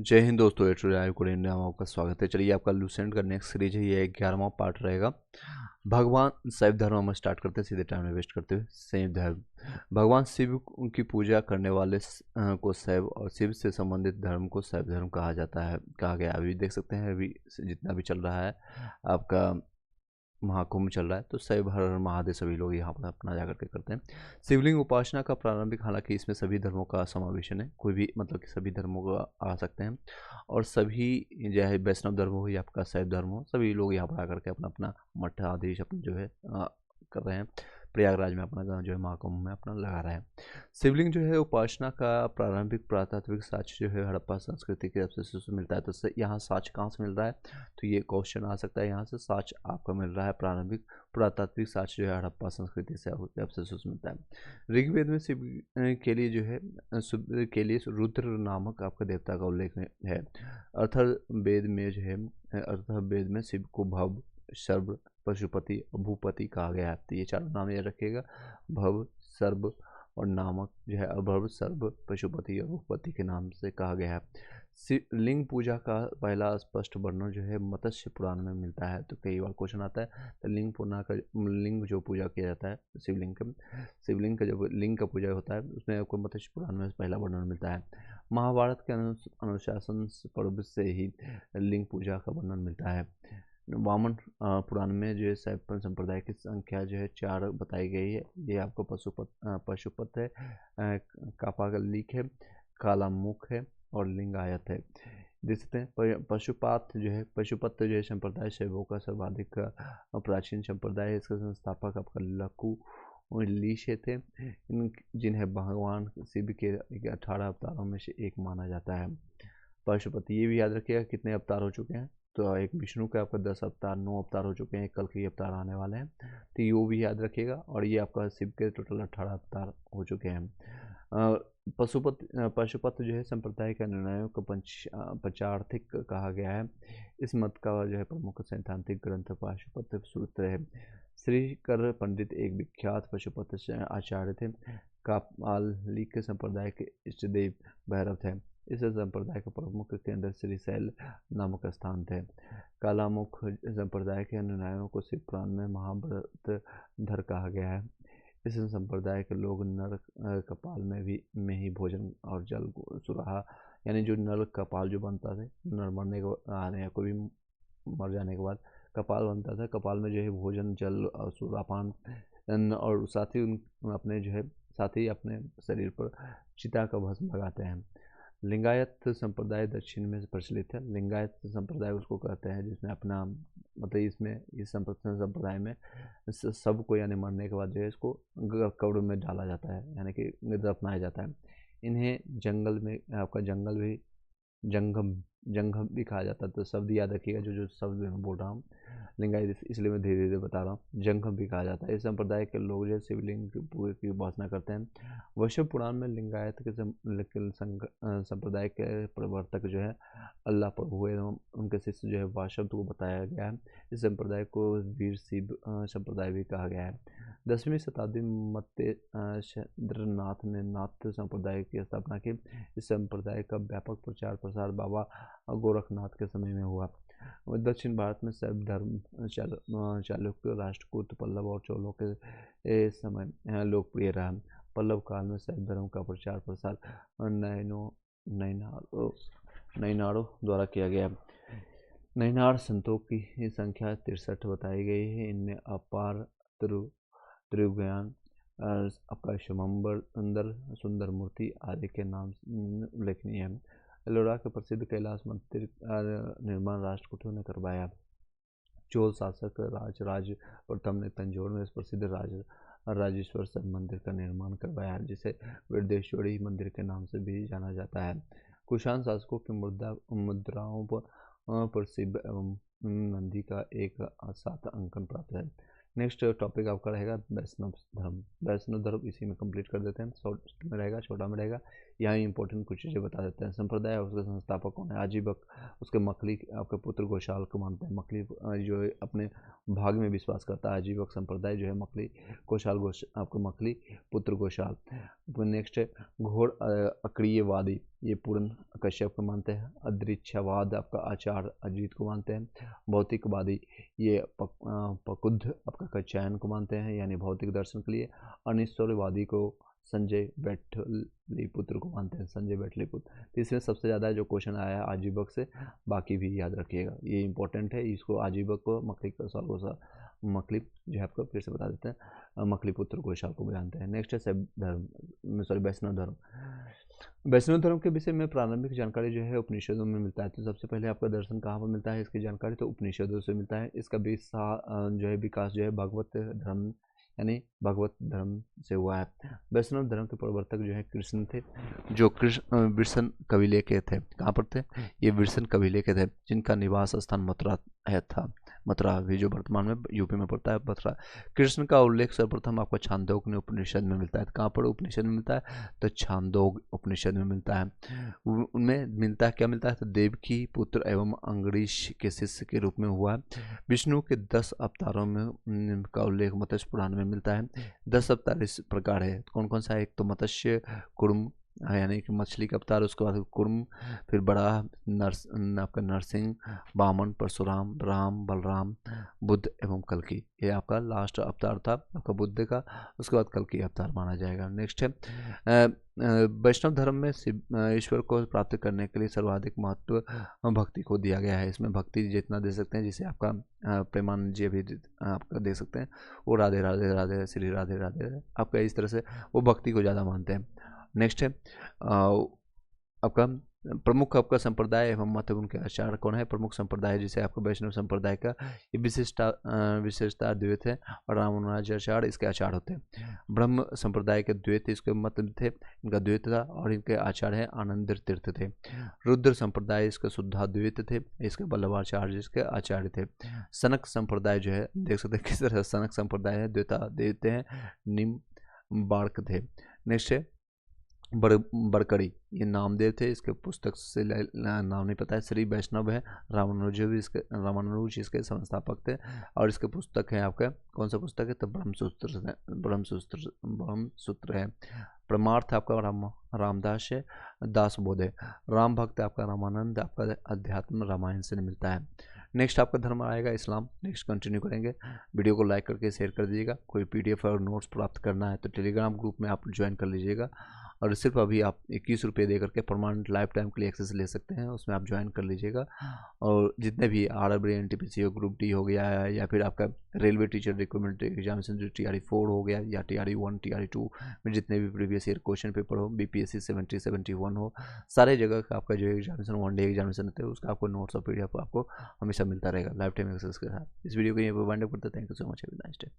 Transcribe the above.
जय हिंद दोस्तों, एट्रो code India में आपका स्वागत है। चलिए, आपका लूसेंट का नेक्स्ट सीरीज है, ये 11वां पार्ट रहेगा। भगवान शैव धर्म हम स्टार्ट करते हैं सीधे टाइम में वेस्ट करते हुए। शैव धर्म भगवान शिव की पूजा करने वाले को शैव और शिव से संबंधित धर्म को शैव धर्म कहा जाता है, कहा गया। अभी देख सकते हैं, अभी जितना भी चल रहा है आपका महाकुंभ चल रहा है, तो शैव हर हर महादेव सभी लोग यहाँ पर अपना जा करके करते हैं। शिवलिंग उपासना का प्रारंभिक, हालांकि इसमें सभी धर्मों का समावेशन है, कोई भी मतलब कि सभी धर्मों को आ सकते हैं। और सभी, चाहे वैष्णव धर्म हो या आपका शैव धर्म हो, सभी लोग यहाँ पर आकर के अपना अपना मठ आदि अपना जो है कर रहे हैं। प्रयागराज में अपना जो है महाकुंभ में अपना लगा रहे हैं। शिवलिंग जो है उपासना का प्रारंभिक पुरातात्विक साक्ष्य जो है हड़प्पा संस्कृति के अवशेषों से मिलता है। तो यहाँ साक्ष्य कहाँ से मिल रहा है, तो ये क्वेश्चन आ सकता है। यहाँ से साक्ष्य आपका मिल रहा है, प्रारंभिक पुरातात्विक साक्ष्य जो है हड़प्पा संस्कृति से अवशेषों से मिलता है। ऋग्वेद में शिव के लिए जो है शिव के लिए रुद्र नामक आपका देवता का उल्लेख है। अथर्ववेद में जो है अथर्ववेद में शिव को भव, सर्व, पशुपति और भूपति कहा गया है। तो ये चारों नाम याद रखिएगा, भव, सर्व और नामक जो है अभर्व, सर्व, पशुपति और भूपति के नाम से कहा गया है। लिंग पूजा का पहला स्पष्ट वर्णन जो है मत्स्य पुराण में मिलता है। तो कई बार क्वेश्चन आता है, तो लिंग पूर्णा का लिंग जो पूजा किया जाता है शिवलिंग का जब लिंग का पूजा होता है, उसमें आपको मत्स्य पुराण में पहला वर्णन मिलता है। महाभारत के अनुशासन पर्व से ही लिंग पूजा का वर्णन मिलता है। वामन पुराण में जो है शैव संप्रदाय की संख्या जो है 4 बताई गई है। ये आपको पशुपत है, कापालिक है, काला मुख है और लिंगायत है। देख सकते हैं पशुपात जो है पशुपत जो है संप्रदाय शैवों का सर्वाधिक प्राचीन संप्रदाय है। इसका संस्थापक आपका लकु लीशे थे, जिन्हें भगवान शिव के 18 अवतारों में से एक माना जाता है। पशुपति, ये भी याद रखिएगा कितने अवतार हो चुके हैं। तो एक विष्णु के आपका 10 अवतार, 9 अवतार हो चुके हैं, कल के अवतार आने वाले हैं। तो ये भी याद रखिएगा। और ये आपका शिव के टोटल 18 अवतार हो चुके हैं। पशुपत जो है संप्रदाय के निर्णयों को पंचार्थिक कहा गया है। इस मत का जो है प्रमुख सैद्धांतिक ग्रंथ पाशुपत सूत्र है। श्री कर पंडित एक विख्यात पशुपत आचार्य थे। कापालिक संप्रदाय के इष्टदेव भैरव थे। इस संप्रदाय का प्रमुख केंद्र श्रीशैल नामक स्थान थे। कालामुख संप्रदाय के अनुयायियों को शिव पुराण में महाव्रत धर कहा गया है। इस संप्रदाय के लोग नर कपाल में ही भोजन और जल सुराहा, यानी जो नर कपाल जो बनता था, नर मरने को आने कोई भी मर जाने के बाद कपाल बनता था, कपाल में जो है भोजन, जल और सुरापान, और साथ ही अपने जो है साथ ही अपने शरीर पर चिता का भस्म लगाते हैं। लिंगायत संप्रदाय दक्षिण में प्रचलित है। लिंगायत संप्रदाय उसको कहते हैं जिसमें अपना मतलब इसमें इस संप्रदाय में सबको यानी मरने के बाद जो है इसको कब्र में डाला जाता है, यानी कि दफनाया जाता है। इन्हें जंगल में आपका जंगम जंगम भी कहा जाता है। तो शब्द याद रखिएगा, जो जो शब्द मैं बोल रहा हूँ लिंगायत, इसलिए मैं धीरे धीरे बता रहा हूँ। जंगम भी कहा जाता है। इस संप्रदाय के लोग जो शिवलिंग की उपासना करते हैं। वैष्णव पुराण में लिंगायत के संप्रदाय के प्रवर्तक जो है अल्लाह प्रभु एवं उनके शिष्य जो है वाशव को बताया गया है। इस संप्रदाय को वीर शिव संप्रदाय भी कहा गया है। 10वीं शताब्दी में मत्स्येंद्रनाथ ने नाथ संप्रदाय की स्थापना की। इस संप्रदाय का व्यापक प्रचार प्रसार बाबा गोरखनाथ के समय में हुआ। दक्षिण भारत में शैव धर्म चालुक्य, राष्ट्रकूट, पल्लव और चोलों के समय लोकप्रिय रहा। पल्लव काल में शैव धर्म का प्रचार प्रसार नैनारों द्वारा किया गया। नैनार संतों की संख्या 63 बताई गई है। इनमें अपार, त्रिज्ञान, आपका शंबर, सुंदर मूर्ति आदि के नाम उल्लेखनीय है। एलोरा के प्रसिद्ध कैलाश मंदिर निर्माण राष्ट्रकूटों ने करवाया। चोल शासक राज प्रथम ने तंजौर में इस प्रसिद्ध राजेश्वर शिव मंदिर का निर्माण करवाया, जिसे वृद्धेश्वरी मंदिर के नाम से भी जाना जाता है। कुषाण शासकों की मुद्राओं पर शिव एवं नंदी का एक 7 अंकन प्राप्त है। नेक्स्ट टॉपिक आपका रहेगा वैष्णव धर्म। वैष्णव धर्म इसी में कंप्लीट कर देते हैं। शॉर्ट में रहेगा, छोटा में रहेगा। यहाँ इंपॉर्टेंट कुछ चीज़ें बता देते हैं। संप्रदाय उसके संस्थापक कौन है? आजीवक, उसके मखली आपके पुत्र घोषाल को मानते हैं। मखली जो है अपने भाग में विश्वास करता है। आजीवक संप्रदाय जो है मखली घोषाल आपको मखली पुत्र घोषाल। नेक्स्ट है घोर अक्रियवादी, ये पूर्ण कश्यप को मानते हैं। अदृच्छावाद आपका आचार्य अजीत को मानते हैं। भौतिकवादी ये पकुद्ध आपका कच्चायन को मानते हैं, यानी भौतिक दर्शन के लिए। अनिश्वरवादी को संजय बैठलीपुत्र को मानते हैं। संजय बैठलीपुत्र। तो इसमें सबसे ज़्यादा जो क्वेश्चन आया है आजीवक से, बाकी भी याद रखिएगा, ये इंपॉर्टेंट है। इसको आजीवक को मखली मखली जो है आपको फिर से बता देते हैं, मखली पुत्र घोषाल को जानते हैं। नेक्स्ट है शैव धर्म, सॉरी वैष्णव धर्म। वैष्णव धर्म के विषय में प्रारंभिक जानकारी जो है उपनिषदों में मिलता है। तो सबसे पहले आपका दर्शन कहाँ पर मिलता है इसकी जानकारी? तो उपनिषदों से मिलता है। इसका जो है विकास जो है भगवत धर्म यानी भगवत धर्म से हुआ है। वैष्णव धर्म के प्रवर्तक जो है कृष्ण थे, जो कृष्ण विरसन कबीले के थे। कहाँ पर थे? ये विरसन कबीले के थे, जिनका निवास स्थान मथुरा था। मथुरा भी जो वर्तमान में यूपी में पड़ता है, मथुरा। कृष्ण का उल्लेख सर्वप्रथम आपको छांदोग्य उपनिषद में मिलता है। कहाँ पर उपनिषद में मिलता है? तो छांदोग्य उपनिषद में मिलता है। उनमें मिलता है, क्या मिलता है? तो देवकी पुत्र एवं अंगरीश के शिष्य के रूप में हुआ है। विष्णु के 10 अवतारों में का उल्लेख मत्स्य पुराण में मिलता है। 10 अवतार इस प्रकार है, कौन कौन सा है? एक तो मत्स्य, कुर्म यानी कि मछली का अवतार, उसके बाद कुर्म, फिर बड़ा आपका नरसिंह, वामन, परशुराम, राम, बलराम, बुद्ध एवं कल्कि। ये आपका लास्ट अवतार था आपका बुद्ध का, उसके बाद कल्कि अवतार माना जाएगा। नेक्स्ट है वैष्णव धर्म में ईश्वर को प्राप्त करने के लिए सर्वाधिक महत्व भक्ति को दिया गया है। इसमें भक्ति जितना दे सकते हैं, जिसे आपका प्रेमानंद जी अभी आपका दे सकते हैं, वो राधे राधे राधे श्री राधे राधे आपका, इस तरह से वो भक्ति को ज़्यादा मानते हैं। नेक्स्ट है आपका प्रमुख आपका संप्रदाय एवं मत उनके आचार कौन है? प्रमुख संप्रदाय जिसे आपको वैष्णव संप्रदाय का ये विशेषता द्वैत है, और रामानुजाचार्य इसके आचार होते हैं। ब्रह्म संप्रदाय के द्वैत इसके मत थे, इनका द्वैत था, और इनके आचार्य है आनंद तीर्थ थे। रुद्र संप्रदाय इसके शुद्धाद्वैत थे, इसके वल्लभाचार्य जिसके आचार्य थे। सनक संप्रदाय जो है देख सकते हैं किस तरह सनक संप्रदाय है, द्वैता देते हैं, निम बाड़क थे। नेक्स्ट है बरकड़ी, ये नामदेव थे, इसके पुस्तक से नाम नहीं पता है। श्री वैष्णव है, रामानुज इसके संस्थापक थे, और इसके पुस्तक है आपका, कौन सा पुस्तक है? तो ब्रह्मसूत्र है। परमार्थ आपका रामदास है, दासबोध है। राम भक्त आपका रामानंद आपका अध्यात्म रामायण से मिलता है। नेक्स्ट आपका धर्म आएगा इस्लाम। नेक्स्ट कंटिन्यू करेंगे, वीडियो को लाइक करके शेयर कर दीजिएगा। कोई पीडीएफ और नोट्स प्राप्त करना है तो टेलीग्राम ग्रुप में आप ज्वाइन कर लीजिएगा, और सिर्फ अभी आप 21 रुपये दे करके परमानेंट लाइफ टाइम के लिए एक्सेस ले सकते हैं, उसमें आप ज्वाइन कर लीजिएगा। और जितने भी RRB NTPC हो, ग्रुप डी हो गया है, या फिर आपका रेलवे टीचर रिक्रूटमेंट एग्जामिनेशन जो TRE4 हो गया, या TRE1 TRE2 में जितने भी प्रीवियस ईयर क्वेश्चन पेपर हो, BPSC 70 71 हो, सारे जगह का आपका जो एग्जामिनेशन 1 डे एग्जामिनेशन होता है, उसका आपको नोट्स और PDF आपको हमेशा मिलता रहेगा लाइफ टाइम एक्सेस के साथ। इस वीडियो को यहाँ पर वाइंड अप करते हैं। Thank you so much, have a nice day.